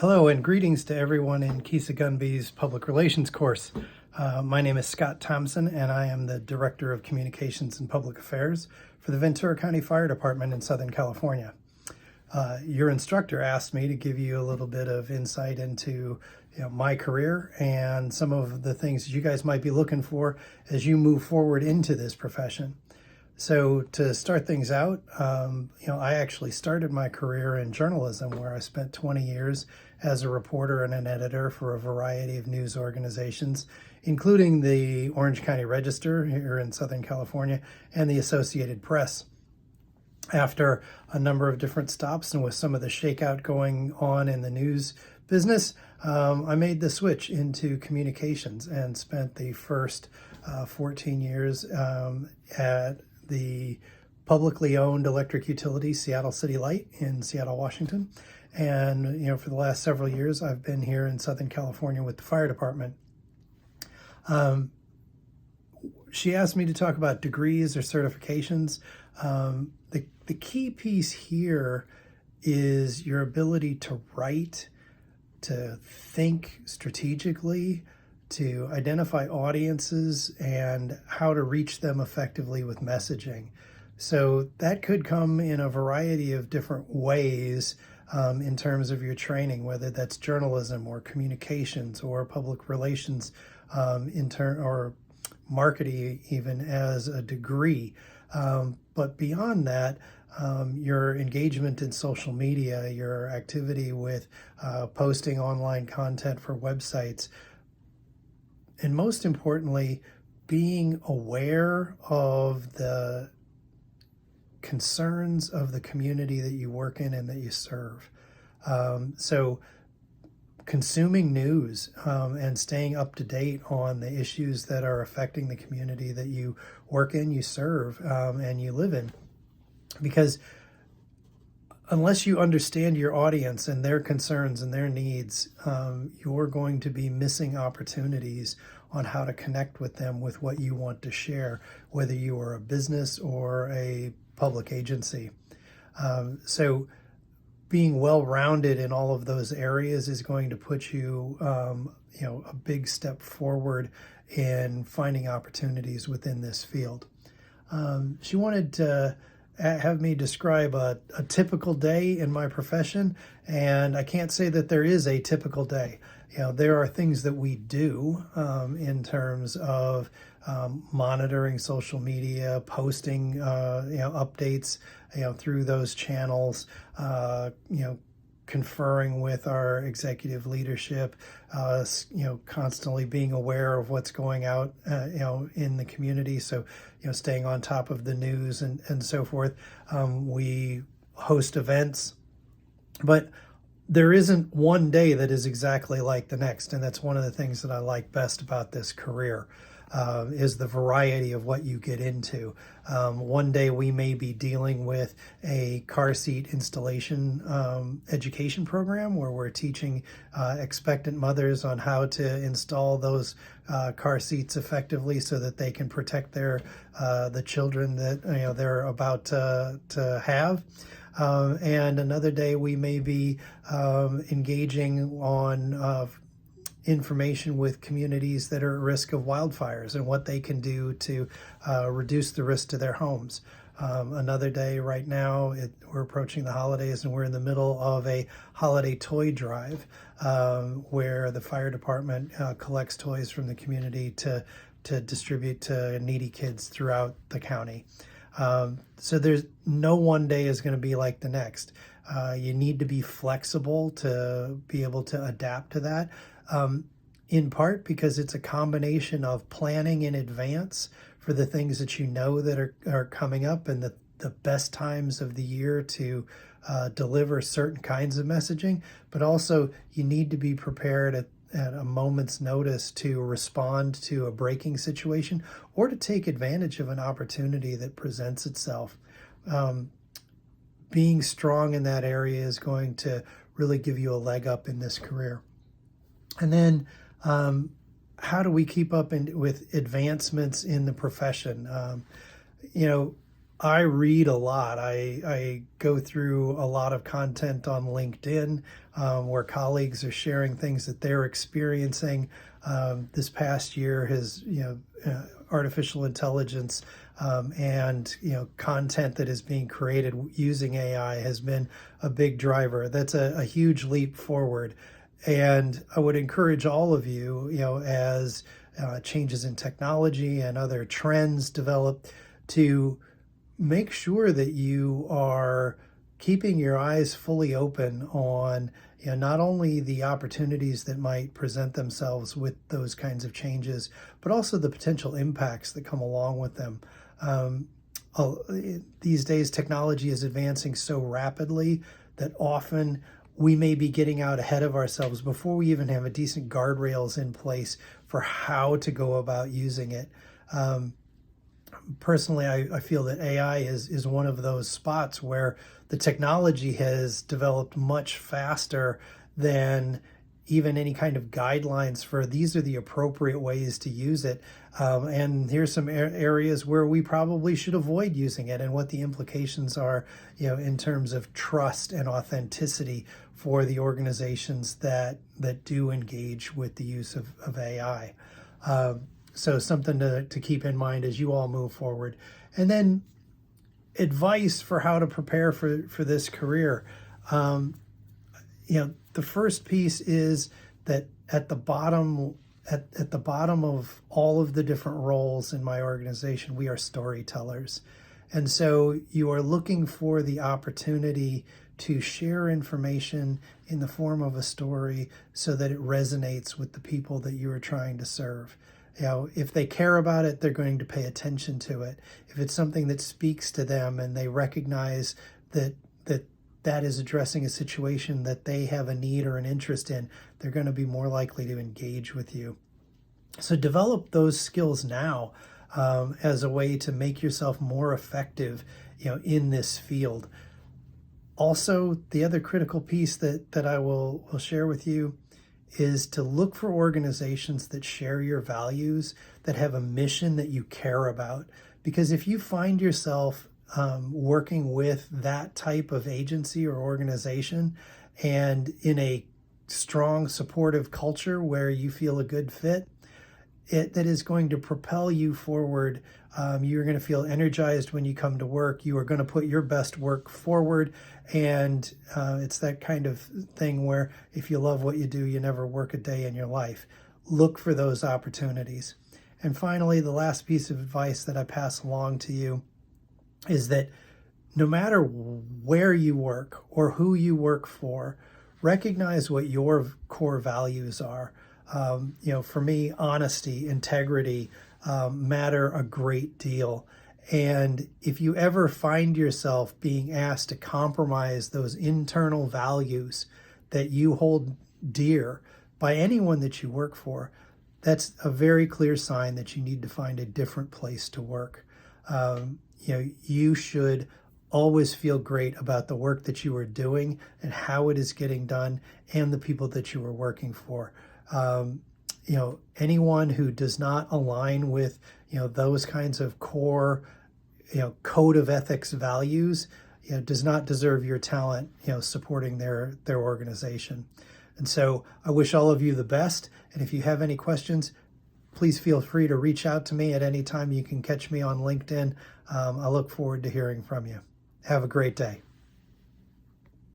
Hello and greetings to everyone in Kisa Gunby's Public Relations course. My name is Scott Thompson and I am the Director of Communications and Public Affairs for the Ventura County Fire Department in Southern California. Your instructor asked me to give you a little bit of insight into my career and some of the things you guys might be looking for as you move forward into this profession. So to start things out, I actually started my career in journalism, where I spent 20 years as a reporter and an editor for a variety of news organizations, including the Orange County Register here in Southern California and the Associated Press. After a number of different stops and with some of the shakeout going on in the news business, I made the switch into communications and spent the first 14 years at the publicly owned electric utility Seattle City Light in Seattle, Washington. And, for the last several years, I've been here in Southern California with the fire department. She asked me to talk about degrees or certifications. The key piece here is your ability to write, to think strategically, to identify audiences and how to reach them effectively with messaging. So that could come in a variety of different ways in terms of your training, whether that's journalism or communications or public relations or marketing even as a degree. But beyond that, your engagement in social media, your activity with posting online content for websites, and most importantly, being aware of the concerns of the community that you work in and that you serve. So consuming news and staying up to date on the issues that are affecting the community that you work in, you serve, and you live in. Because unless you understand your audience and their concerns and their needs, you're going to be missing opportunities on how to connect with them with what you want to share, whether you are a business or a public agency. So being well-rounded in all of those areas is going to put you, a big step forward in finding opportunities within this field. She wanted to have me describe a typical day in my profession, and I can't say that there is a typical day. There are things that we do in terms of monitoring social media, posting updates through those channels, conferring with our executive leadership, constantly being aware of what's going out, in the community. So, staying on top of the news and so forth. We host events, but there isn't one day that is exactly like the next. And that's one of the things that I like best about this career. Is the variety of what you get into. One day we may be dealing with a car seat installation education program where we're teaching expectant mothers on how to install those car seats effectively so that they can protect the children that they're about to have. And another day we may be engaging on information with communities that are at risk of wildfires and what they can do to reduce the risk to their homes. Another day right now, we're approaching the holidays and we're in the middle of a holiday toy drive where the fire department collects toys from the community to distribute to needy kids throughout the county. So there's no one day is going to be like the next. You need to be flexible to be able to adapt to that. In part because it's a combination of planning in advance for the things that that are coming up and the best times of the year to deliver certain kinds of messaging, but also you need to be prepared at a moment's notice to respond to a breaking situation or to take advantage of an opportunity that presents itself. Being strong in that area is going to really give you a leg up in this career. And then how do we keep up with advancements in the profession? I read a lot. I go through a lot of content on LinkedIn, where colleagues are sharing things that they're experiencing. This past year has, artificial intelligence, and content that is being created using AI has been a big driver. That's a huge leap forward. And I would encourage all of you, as changes in technology and other trends develop, to make sure that you are keeping your eyes fully open on, not only the opportunities that might present themselves with those kinds of changes, but also the potential impacts that come along with them. Um, these days, technology is advancing so rapidly that often we may be getting out ahead of ourselves before we even have a decent guardrails in place for how to go about using it. Personally, I feel that AI is one of those spots where the technology has developed much faster than even any kind of guidelines for these are the appropriate ways to use it. And here's some areas where we probably should avoid using it and what the implications are, in terms of trust and authenticity for the organizations that do engage with the use of AI. So something to keep in mind as you all move forward. And then advice for how to prepare for this career. The first piece is that at the bottom of all of the different roles in my organization, we are storytellers. And so you are looking for the opportunity to share information in the form of a story so that it resonates with the people that you are trying to serve. If they care about it, they're going to pay attention to it. If it's something that speaks to them and they recognize that is addressing a situation that they have a need or an interest in, they're going to be more likely to engage with you. So develop those skills now, as a way to make yourself more effective, in this field. Also, the other critical piece that I will share with you is to look for organizations that share your values, that have a mission that you care about. Because if you find yourself working with that type of agency or organization and in a strong, supportive culture where you feel a good fit, that is going to propel you forward. You're going to feel energized when you come to work. You are going to put your best work forward. And it's that kind of thing where if you love what you do, you never work a day in your life. Look for those opportunities. And finally, the last piece of advice that I pass along to you is that no matter where you work or who you work for, recognize what your core values are. For me, honesty, integrity matter a great deal. And if you ever find yourself being asked to compromise those internal values that you hold dear by anyone that you work for, that's a very clear sign that you need to find a different place to work. You should always feel great about the work that you are doing and how it is getting done and the people that you are working for. Anyone who does not align with, those kinds of core, code of ethics values, does not deserve your talent, supporting their organization. And so I wish all of you the best. And if you have any questions, please feel free to reach out to me at any time. You can catch me on LinkedIn. I look forward to hearing from you. Have a great day.